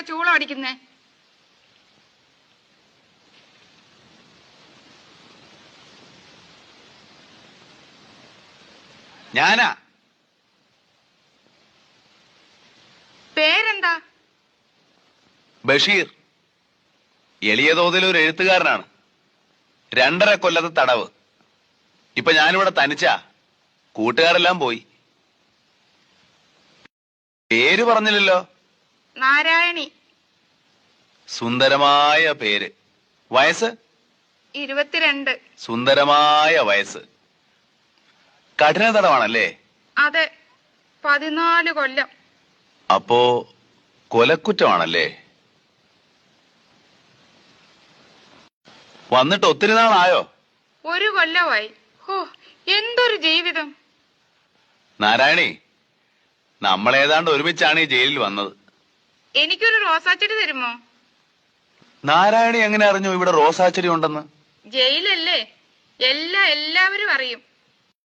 ഇവിടെ ചൂളം അടിക്കുന്നേ? ഞാനാ. പേരെന്താ? ബഷീർ. എളിയ തോതിൽ ഒരു എഴുത്തുകാരനാണ്. 2.5 കൊല്ലത്തെ തടവ്. ഇപ്പൊ ഞാനിവിടെ തനിച്ചാ. കൂട്ടുകാരെല്ലാം പോയി. പേര് പറഞ്ഞില്ലല്ലോ. നാരായണി. സുന്ദരമായ പേര്. വയസ്സ്? 22. സുന്ദരമായ വയസ്സ്. കഠിന തടവാണല്ലേ? അതെ, 14 കൊല്ലം. അപ്പോ കൊലക്കുറ്റമാണല്ലേ? വന്നിട്ട് ഒത്തിരി നാളായോ? 1 കൊല്ലമായി. ഓ, എന്തൊരു ജീവിതം. നാരായണി, നമ്മളേതാണ്ട് ഒരുമിച്ചാണ് ഈ ജയിലിൽ വന്നത്. എനിക്കൊരു റോസാച്ചെടി തരുമോ? നാരായണി എങ്ങനെ അറിഞ്ഞു ഇവിടെ റോസാച്ചെടി ഉണ്ടെന്ന്? ജയിലല്ലേ, എല്ലാവരും അറിയും.